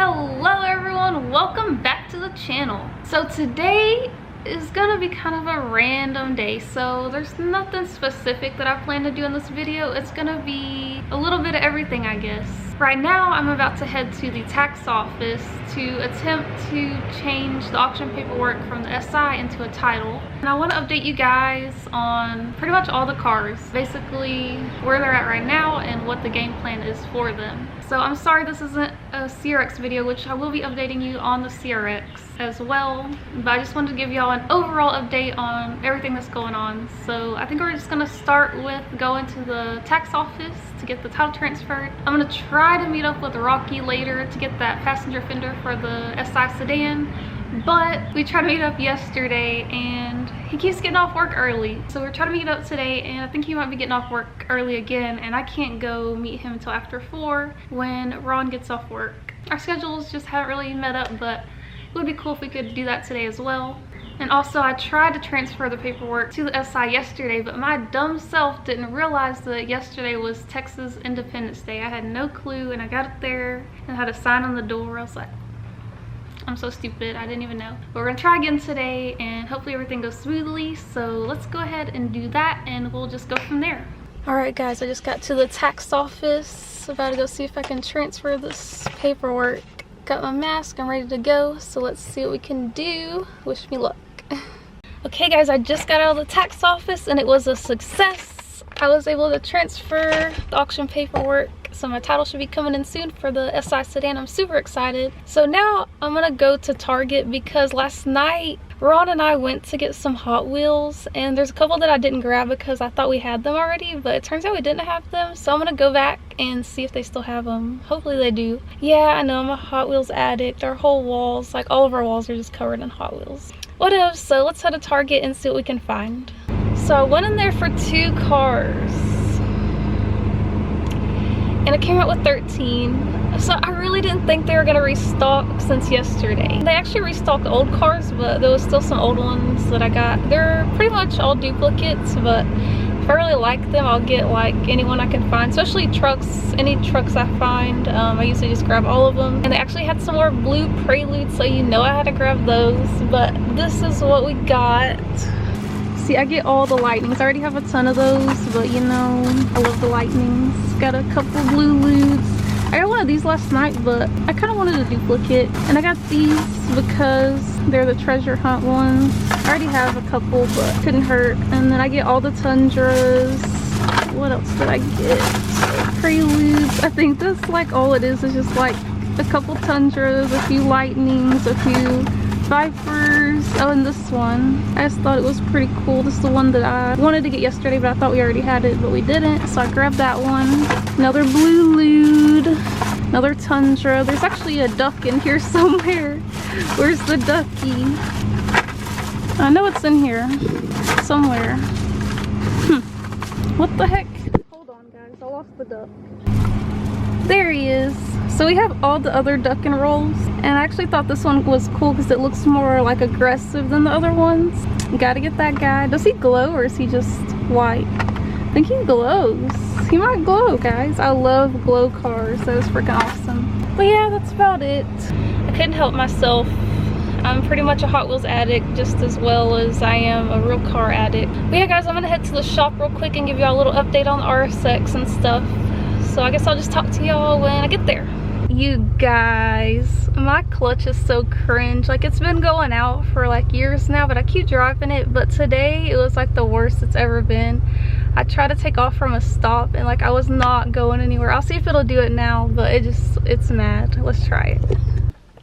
Hello everyone, welcome back to the channel. So today is gonna be kind of a random day, so there's nothing specific that I plan to do in this video. It's gonna be a little bit of everything, I guess. Right now I'm about to head to the tax office to attempt to change the auction paperwork from the SI into a title. And I want to update you guys on pretty much all the cars, basically where they're at right now and what the game plan is for them. So I'm sorry this isn't a CRX video, which I will be updating you on the CRX as well, but I just wanted to give y'all an overall update on everything that's going on. So I think we're just gonna start with going to the tax office to get the title transferred. I'm gonna try to meet up with Rocky later to get that passenger fender for the SI sedan, but we tried to meet up yesterday and he keeps getting off work early. So we're trying to meet up today and I think he might be getting off work early again, and I can't go meet him until after 4 when Ron gets off work. Our schedules just haven't really met up, but it would be cool if we could do that today as well. And also I tried to transfer the paperwork to the SI yesterday, but my dumb self didn't realize that yesterday was Texas Independence Day. I had no clue, and I got up there and had a sign on the door. I was like, I'm so stupid, I didn't even know. But we're gonna try again today and hopefully everything goes smoothly. So let's go ahead and do that and we'll just go from there. Alright guys, I just got to the tax office. About to go see if I can transfer this paperwork. Got my mask, I'm ready to go, so let's see what we can do. Wish me luck. Okay guys, I just got out of the tax office and it was a success. I was able to transfer the auction paperwork, so my title should be coming in soon for the SI sedan. I'm super excited. So now I'm gonna go to Target because last night Ron and I went to get some Hot Wheels, and there's a couple that I didn't grab because I thought we had them already, but it turns out we didn't have them. So I'm gonna go back and see if they still have them. Hopefully they do. Yeah, I know, I'm a Hot Wheels addict. Our whole walls, like all of our walls, are just covered in Hot Wheels. What else? So let's head to Target and see what we can find. So I went in there for 2 cars and it came out with 13. So I really didn't think they were gonna restock since yesterday. They actually restocked old cars, but there was still some old ones that I got. They're pretty much all duplicates, but if I really like them, I'll get like anyone I can find, especially trucks. Any trucks I find, I usually just grab all of them. And they actually had some more blue Prelude, so you know I had to grab those. But this is what we got. See, I get all the lightnings. I already have a ton of those, but you know, I love the lightnings. Got a couple blue Ludes. I got one of these last night, but I kind of wanted a duplicate. And I got these because they're the treasure hunt ones. I already have a couple, but couldn't hurt. And then I get all the Tundras. What else did I get? Preludes. I think that's like all it is just like a couple Tundras, a few lightnings, a few Vipers. Oh, and this one, I just thought it was pretty cool. This is the one that I wanted to get yesterday, but I thought we already had it, but we didn't, so I grabbed that one. Another blue Lude, another Tundra. There's actually a duck in here somewhere. Where's the ducky? I know it's in here somewhere. What the heck? Hold on guys, I lost the duck. There he is. So we have all the other duck and rolls, and I actually thought this one was cool because it looks more like aggressive than the other ones. Gotta get that guy. Does he glow or is he just white? I think he glows. He might glow, guys. I love glow cars. That was freaking awesome. But yeah, that's about it. I couldn't help myself. I'm pretty much a Hot Wheels addict just as well as I am a real car addict. But yeah guys, I'm gonna head to the shop real quick and give y'all a little update on the RSX and stuff. So I guess I'll just talk to y'all when I get there. You guys, my clutch is so cringe. Like, it's been going out for like years now, but I keep driving it. But today it was like the worst it's ever been. I tried to take off from a stop and like I was not going anywhere. I'll see if it'll do it now, but it's mad. Let's try it.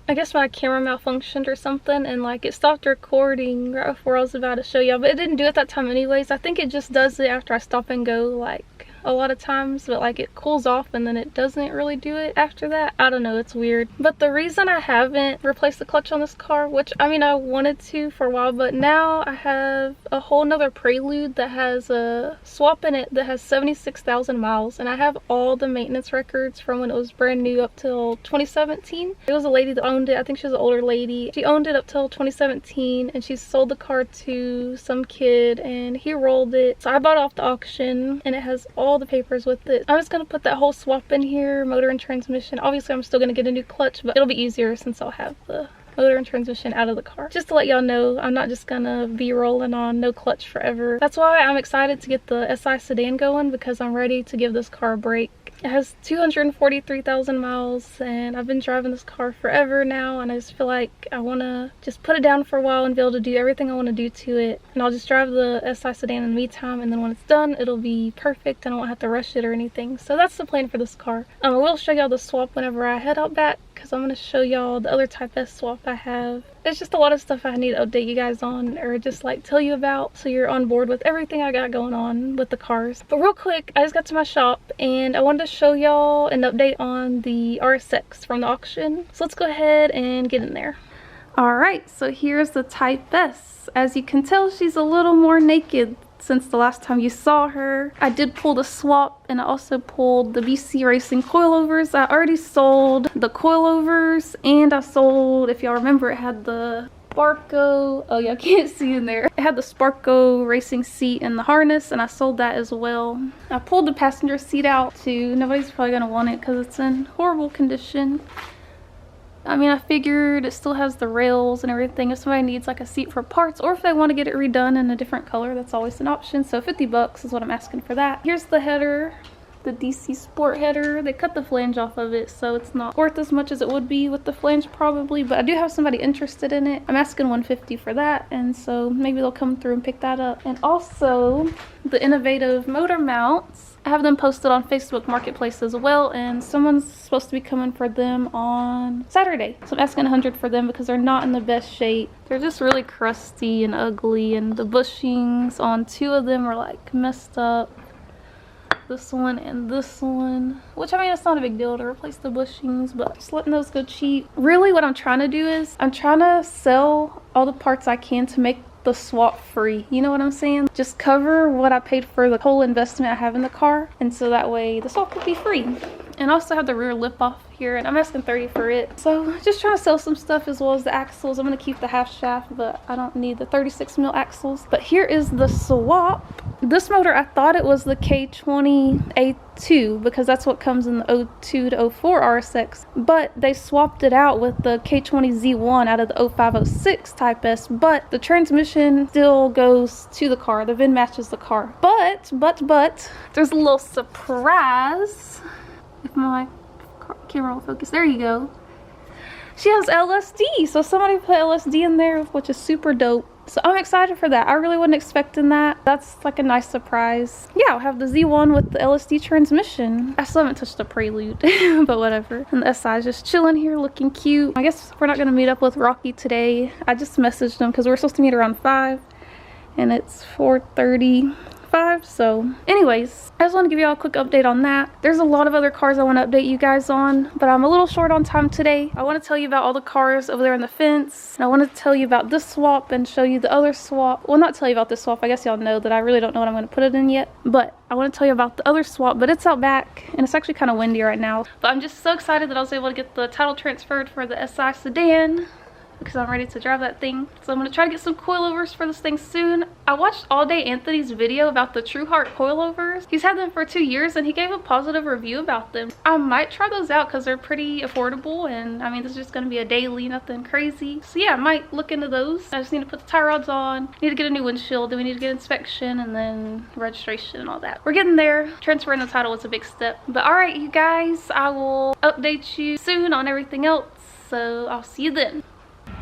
I guess my camera malfunctioned or something, and like it stopped recording right before I was about to show y'all, but it didn't do it that time anyways. I think it just does it after I stop and go like a lot of times, but like it cools off and then it doesn't really do it after that. I don't know, it's weird. But the reason I haven't replaced the clutch on this car, which I mean I wanted to for a while, but now I have a whole nother Prelude that has a swap in it that has 76,000 miles, and I have all the maintenance records from when it was brand new up till 2017. It was a lady that owned it. I think she was an older lady. She owned it up till 2017 and she sold the car to some kid and he rolled it. So I bought it off the auction and it has all all the papers with it. I'm just gonna put that whole swap in here, motor and transmission. Obviously I'm still gonna get a new clutch, but it'll be easier since I'll have the motor and transmission out of the car. Just to let y'all know, I'm not just gonna be rolling on no clutch forever. That's why I'm excited to get the SI sedan going, because I'm ready to give this car a break. It has 243,000 miles and I've been driving this car forever now, and I just feel like I want to just put it down for a while and be able to do everything I want to do to it. And I'll just drive the SI sedan in the meantime, and then when it's done it'll be perfect and I won't have to rush it or anything. So that's the plan for this car. I will show y'all the swap whenever I head out back, because I'm going to show y'all the other Type S swap I have. There's just a lot of stuff I need to update you guys on, or just like tell you about, so you're on board with everything I got going on with the cars. But real quick, I just got to my shop and I wanted to show y'all an update on the RSX from the auction. So let's go ahead and get in there. Alright, so here's the Type S. As you can tell, she's a little more naked since the last time you saw her. I did pull the swap, and I also pulled the BC Racing coilovers. I already sold the coilovers, and I sold, if y'all remember, it had the Sparco, oh y'all can't see in there, it had the Sparco racing seat and the harness, and I sold that as well. I pulled the passenger seat out too. Nobody's probably gonna want it because it's in horrible condition. I mean, I figured it still has the rails and everything. If somebody needs like a seat for parts, or if they want to get it redone in a different color, that's always an option. So 50 bucks is what I'm asking for that. Here's the header, the DC Sport header. They cut the flange off of it, so it's not worth as much as it would be with the flange probably, but I do have somebody interested in it. I'm asking 150 for that, and so maybe they'll come through and pick that up. And also the innovative motor mounts, I have them posted on Facebook Marketplace as well, and someone's supposed to be coming for them on Saturday. So I'm asking 100 for them because they're not in the best shape. They're just really crusty and ugly, and the bushings on 2 of them are like messed up. This one and this one, which I mean, it's not a big deal to replace the bushings, but just letting those go cheap. Really what I'm trying to do is I'm trying to sell all the parts I can to make the swap free. You know what I'm saying? Just cover what I paid for the whole investment I have in the car, and so that way the swap could be free. And I also have the rear lip off here, and I'm asking 30 for it. So just trying to sell some stuff, as well as the axles. I'm going to keep the half shaft, but I don't need the 36 mil axles. But here is the swap. This motor, I thought it was the K20A2 because that's what comes in the 02 to 04 RSX, but they swapped it out with the K20Z1 out of the 0506 Type S, but the transmission still goes to the car. The VIN matches the car. But there's a little surprise. If my camera will focus, there you go. She has LSD, so somebody put LSD in there, which is super dope. So I'm excited for that. I really wasn't expecting that. That's like a nice surprise. Yeah, I'll have the Z1 with the LSD transmission. I still haven't touched the Prelude, but whatever. And the SI is just chilling here, looking cute. I guess we're not gonna meet up with Rocky today. I just messaged him because we were supposed to meet around 5, and it's 4:35. So anyways, I just want to give y'all a quick update on that. There's a lot of other cars I want to update you guys on, but I'm a little short on time today. I want to tell you about all the cars over there on the fence, and I want to tell you about this swap and show you the other swap. Well, not tell you about this swap. I guess y'all know that I really don't know what I'm going to put it in yet, but I want to tell you about the other swap, but it's out back and it's actually kind of windy right now. But I'm just so excited that I was able to get the title transferred for the SI sedan, because I'm ready to drive that thing. So I'm going to try to get some coilovers for this thing soon. I watched All Day Anthony's video about the True Heart coilovers. He's had them for 2 years and he gave a positive review about them. I might try those out because they're pretty affordable, and I mean, this is just going to be a daily, nothing crazy. So yeah, I might look into those. I just need to put the tie rods on, need to get a new windshield, then we need to get inspection and then registration and all that. We're getting there. Transferring the title is a big step. But alright you guys, I will update you soon on everything else. So I'll see you then.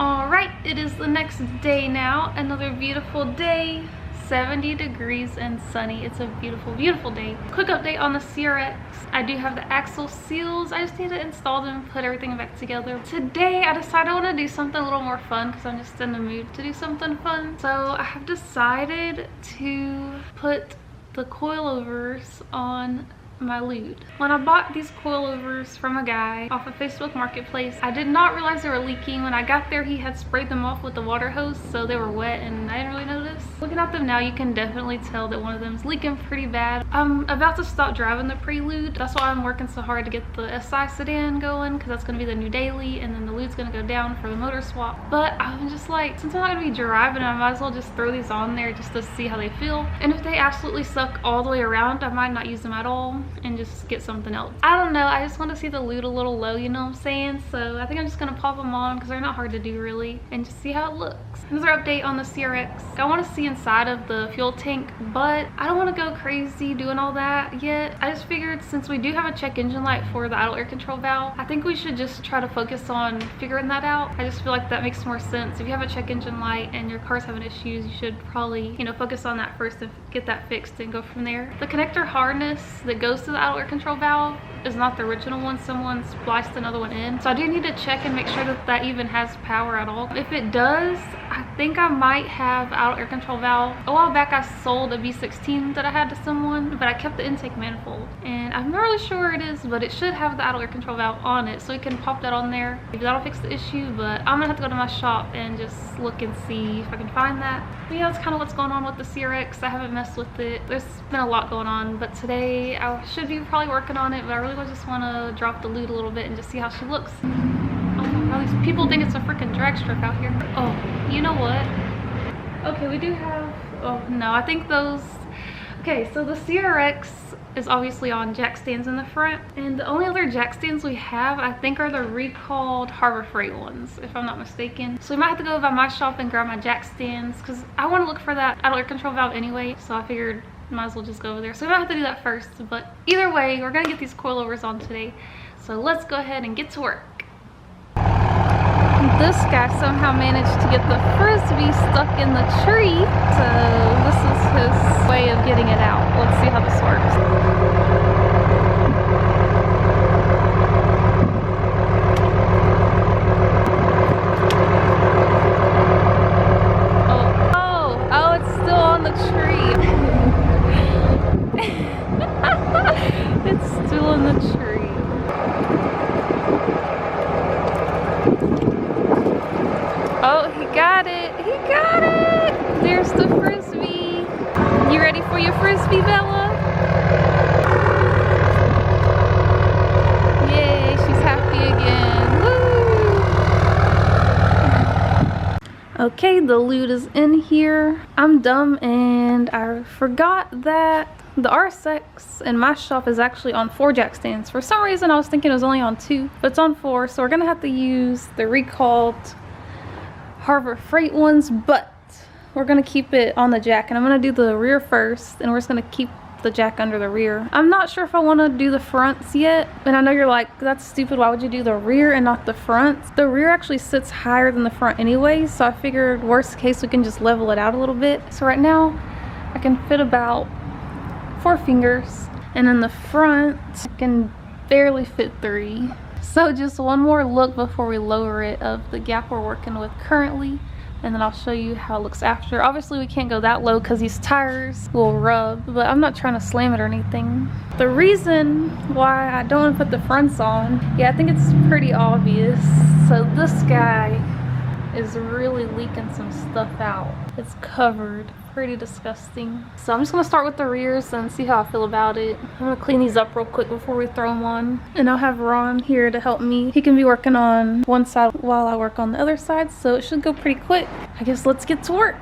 Alright, it is the next day now. Another beautiful day. 70 degrees and sunny. It's a beautiful, beautiful day. Quick update on the CRX. I do have the axle seals. I just need to install them, put everything back together. Today, I decided I want to do something a little more fun because I'm just in the mood to do something fun. So I have decided to put the coilovers on my Lude. When I bought these coilovers from a guy off of Facebook Marketplace, I did not realize they were leaking. When I got there, he had sprayed them off with the water hose, so they were wet and I didn't really notice. Looking at them now, you can definitely tell that one of them is leaking pretty bad. I'm about to stop driving the Prelude. That's why I'm working so hard to get the SI sedan going, because that's going to be the new daily, and then the Lude's going to go down for the motor swap. But I'm just like, since I'm not going to be driving, I might as well just throw these on there just to see how they feel. And if they absolutely suck all the way around, I might not use them at all and just get something else. I don't know, I just want to see the Lude a little low, you know what I'm saying? So I think I'm just gonna pop them on because they're not hard to do really, and just see how it looks. Another update on the CRX. I want to see inside of the fuel tank, but I don't want to go crazy doing all that yet. I just figured since we do have a check engine light for the idle air control valve, I think we should just try to focus on figuring that out. I just feel like that makes more sense. If you have a check engine light and your car's having issues, you should probably, you know, focus on that first and get that fixed and go from there. The connector harness that goes to the idle air control valve is not the original one. Someone spliced another one in, so I do need to check and make sure that that even has power at all. If it does, I think I might have idle air control valve. A while back I sold a V16 that I had to someone, but I kept the intake manifold, and I'm not really sure where it is, but it should have the idle air control valve on it, so we can pop that on there. Maybe that'll fix the issue, but I'm gonna have to go to my shop and just look and see if I can find that. But yeah, that's kind of what's going on with the CRX. I haven't messed with it. There's been a lot going on, but today I should be probably working on it, but I really just want to drop the Lude a little bit and just see how she looks. Oh my god, these people think it's a freaking drag strip out here. Oh, you know what? Okay, we do have, oh no, I think those, okay, so the CRX is obviously on jack stands in the front, and the only other jack stands we have, I think, are the recalled Harbor Freight ones, if I'm not mistaken. So we might have to go by my shop and grab my jack stands, because I want to look for that idle air control valve anyway, so I figured might as well just go over there. So we might have to do that first, but either way, we're gonna get these coilovers on today. So let's go ahead and get to work. This guy somehow managed to get the frisbee stuck in the tree, so this is his way of getting it out. Let's see how this works. It's still in the tree. Oh, he got it. He got it. There's the frisbee. You ready for your frisbee, Bella? Yay, she's happy again. Woo! Okay, the Lude is in here. I'm dumb and I forgot that the RSX in my shop is actually on 4 jack stands. For some reason I was thinking it was only on 2, but it's on 4, so we're gonna have to use the recalled Harbor Freight ones, but we're gonna keep it on the jack, and I'm gonna do the rear first, and we're just gonna keep the jack under the rear. I'm not sure if I want to do the fronts yet, and I know you're like, that's stupid, why would you do the rear and not the front? The rear actually sits higher than the front anyway, so I figured worst case we can just level it out a little bit. So right now I can fit about 4 fingers, and in the front I can barely fit 3. So just one more look before we lower it of the gap we're working with currently, and then I'll show you how it looks after. Obviously we can't go that low because these tires will rub, but I'm not trying to slam it or anything. The reason why I don't want to put the fronts on, yeah, I think it's pretty obvious. So this guy is really leaking some stuff out. It's covered. Pretty disgusting. So I'm just gonna start with the rears and see how I feel about it. I'm gonna clean these up real quick before we throw them on, and I'll have Ron here to help me. He can be working on one side while I work on the other side, so it should go pretty quick. I guess let's get to work.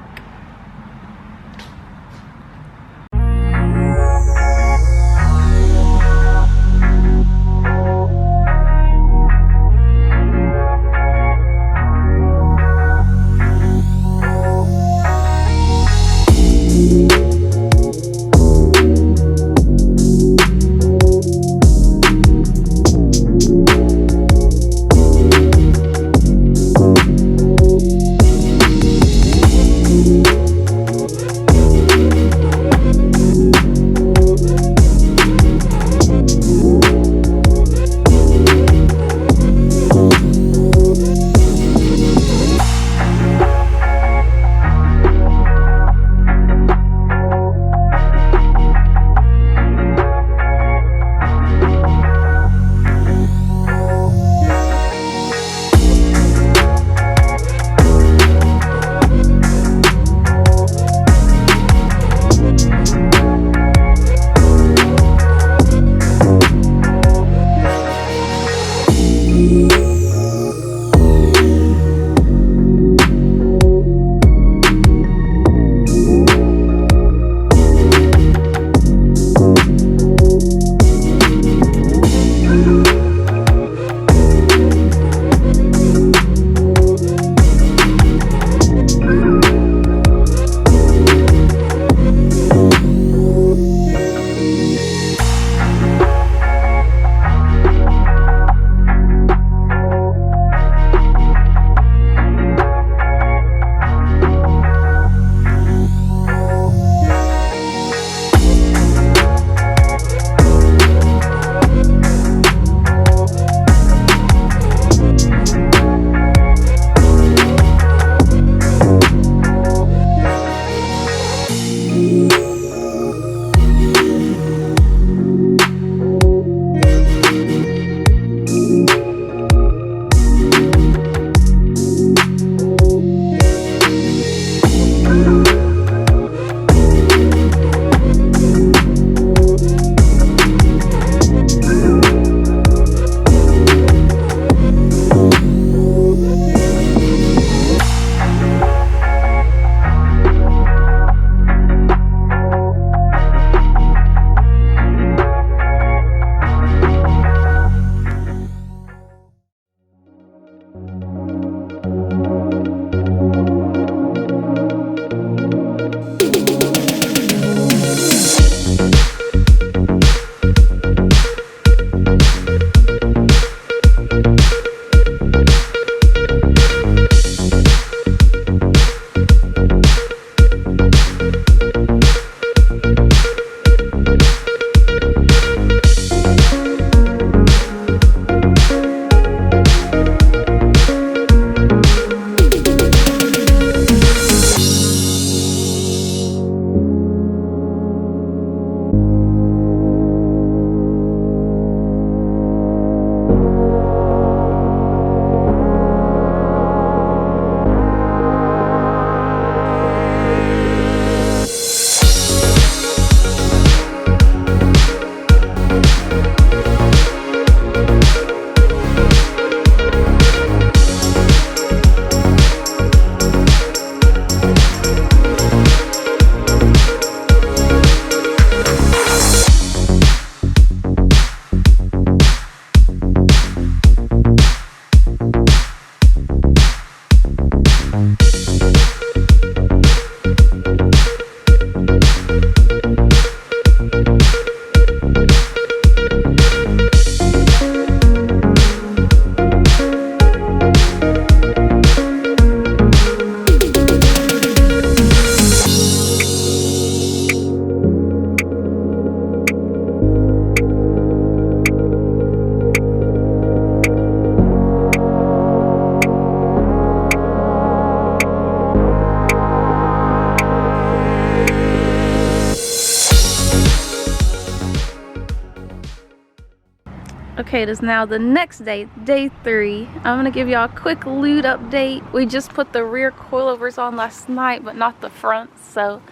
Okay, it is now the next day, day 3. I'm gonna give y'all a quick Lude update. We just put the rear coilovers on last night, but not the front. So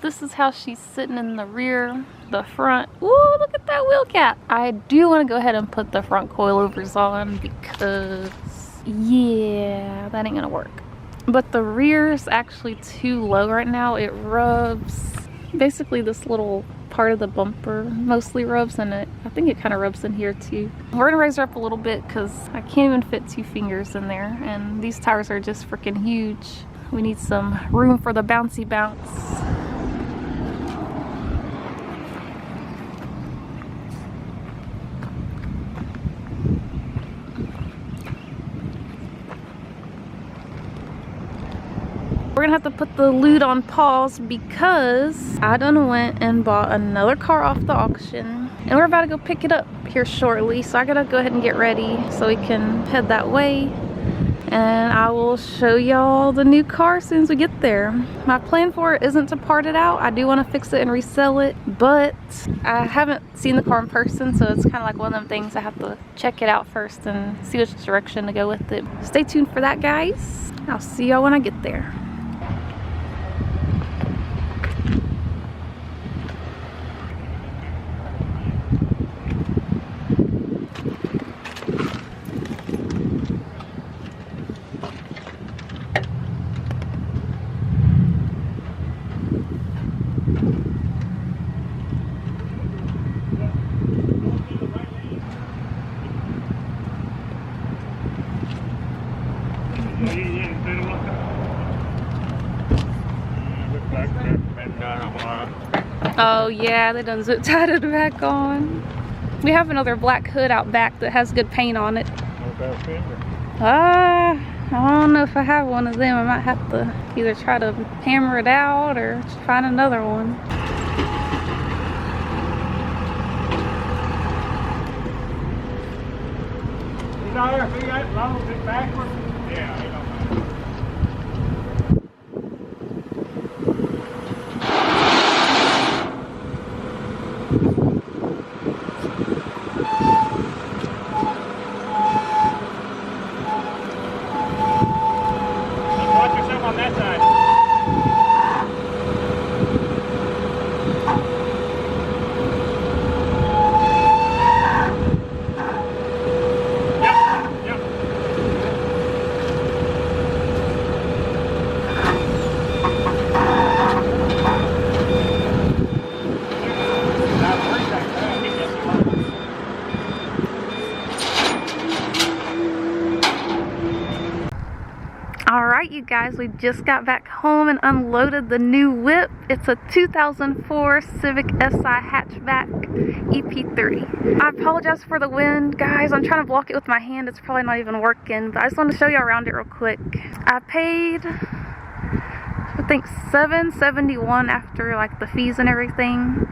this is how she's sitting in the rear, the front. Ooh, look at that wheel cap. I do want to go ahead and put the front coilovers on because, yeah, that ain't gonna work. But the rear is actually too low right now. It rubs, basically this little part of the bumper mostly rubs, and I think it kind of rubs in here too. We're gonna raise her up a little bit because I can't even fit 2 fingers in there, and these tires are just freaking huge. We need some room for the bouncy bounce. We're gonna have to put the Lude on pause because I done went and bought another car off the auction, and we're about to go pick it up here shortly. So I gotta go ahead and get ready so we can head that way, and I will show y'all the new car as soon as we get there. My plan for it isn't to part it out. I do want to fix it and resell it, but I haven't seen the car in person, so it's kind of like one of them things I have to check it out first and see which direction to go with it. Stay tuned for that, guys. I'll see y'all when I get there. Oh yeah, they done zip tied it back on. We have another black hood out back that has good paint on it. I don't know if I have one of them. I might have to either try to hammer it out or find another one. You know, if you got as long as it's backwards, yeah, you know. Watch yourself on that side. Alright, you guys, we just got back home and unloaded the new whip. It's a 2004 Civic SI hatchback EP3. I apologize for the wind, guys. I'm trying to block it with my hand. It's probably not even working, but I just want to show you around it real quick. I paid, I think, $771 after like the fees and everything.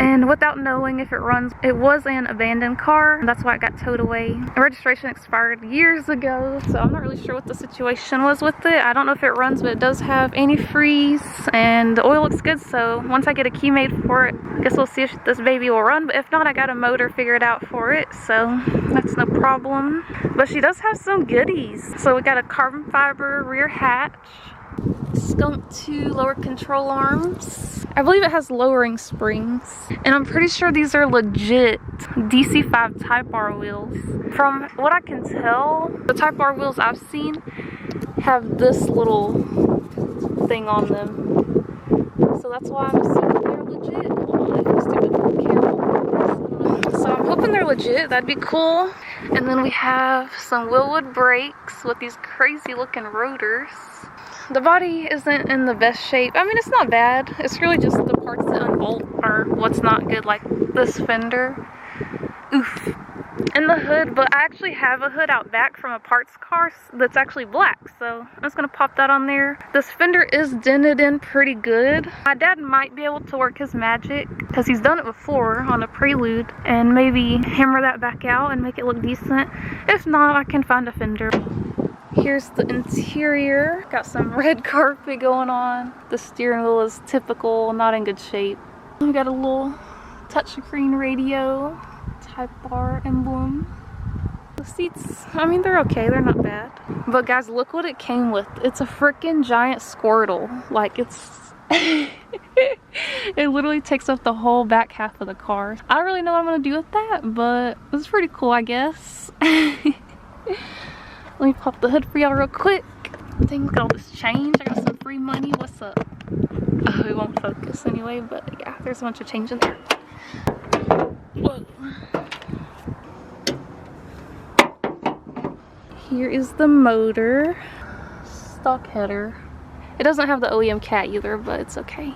And without knowing if it runs, it was an abandoned car. That's why it got towed away. The registration expired years ago, so I'm not really sure what the situation was with it. I don't know if it runs, but it does have antifreeze, and the oil looks good. So once I get a key made for it, I guess we'll see if this baby will run. But if not, I got a motor figured out for it, so that's no problem. But she does have some goodies. So we got a carbon fiber rear hatch, skunk 2 lower control arms. I believe it has lowering springs, and I'm pretty sure these are legit DC5 Type R wheels. From what I can tell, the Type R wheels I've seen have this little thing on them, so that's why I'm assuming they're legit. Hold on, if it's stupid camera. So I'm hoping hoping they're legit. That'd be cool. And then we have some Willwood brakes with these crazy looking rotors. The body isn't in the best shape. I mean, it's not bad. It's really just the parts that unbolt are what's not good, like this fender. Oof. And the hood, but I actually have a hood out back from a parts car that's actually black, so I'm just gonna pop that on there. This fender is dented in pretty good. My dad might be able to work his magic, because he's done it before on a Prelude, and maybe hammer that back out and make it look decent. If not, I can find a fender. Here's the interior. Got some red carpet going on. The steering wheel is typical, not in good shape. We got a little touchscreen radio. Type bar emblem. The seats, I mean, they're okay, they're not bad. But guys, look what it came with. It's a freaking giant SQUIRTLE. Like, it's it literally takes up the whole back half of the car. I don't really know what I'm gonna do with that, but it's pretty cool, I guess. Let me pop the hood for y'all real quick. Dang, look at all this change. I got some free money. What's up? Oh, it won't focus anyway, but yeah, there's a bunch of change in there. Whoa. Here is the motor. Stock header. It doesn't have the OEM cat either, but it's okay.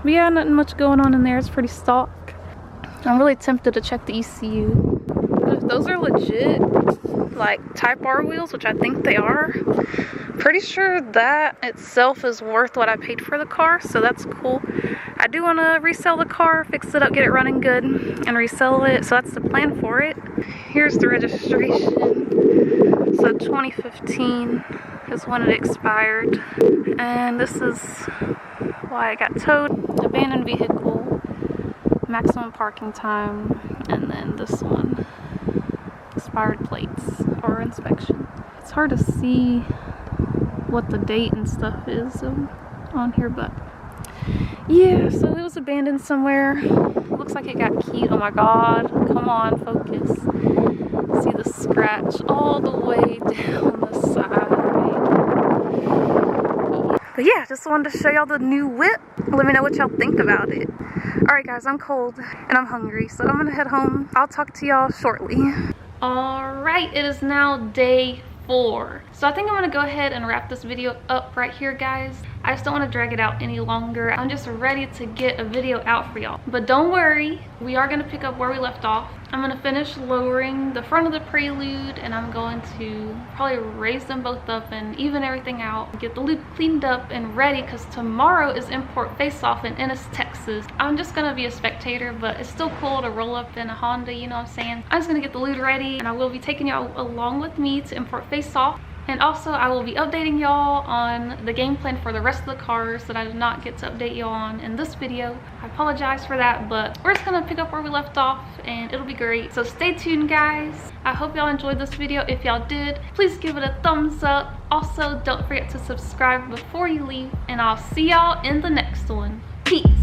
But yeah, nothing much going on in there. It's pretty stock. I'm really tempted to check the ECU. But if those are legit, like Type R wheels, which I think they are, pretty sure that itself is worth what I paid for the car, so that's cool. I do want to resell the car, fix it up, get it running good, and resell it, so that's the plan for it. Here's the registration. So 2015 is when it expired, and this is why I got towed. Abandoned vehicle, maximum parking time, and then this one, expired plates or inspection. It's hard to see what the date and stuff is on here, but yeah, so it was abandoned somewhere. Looks like it got keyed. Oh my god, come on, focus. See the scratch all the way down the side. But yeah, just wanted to show y'all the new whip. Let me know what y'all think about it. Alright guys, I'm cold and I'm hungry, so I'm gonna head home. I'll talk to y'all shortly. Alright, it is now day 4. So I think I'm gonna go ahead and wrap this video up right here, guys. I just don't want to drag it out any longer. I'm just ready to get a video out for y'all. But don't worry, we are gonna pick up where we left off. I'm gonna finish lowering the front of the Prelude, and I'm going to probably raise them both up and even everything out. Get the Lude cleaned up and ready, because tomorrow is import face-off in Ennis, Texas. I'm just gonna be a spectator, but it's still cool to roll up in a Honda, you know what I'm saying? I'm just gonna get the Lude ready, and I will be taking y'all along with me to import face-off. And also, I will be updating y'all on the game plan for the rest of the cars that I did not get to update y'all on in this video. I apologize for that, but we're just gonna pick up where we left off and it'll be great. So stay tuned, guys. I hope y'all enjoyed this video. If y'all did, please give it a thumbs up. Also, don't forget to subscribe before you leave, and I'll see y'all in the next one. Peace.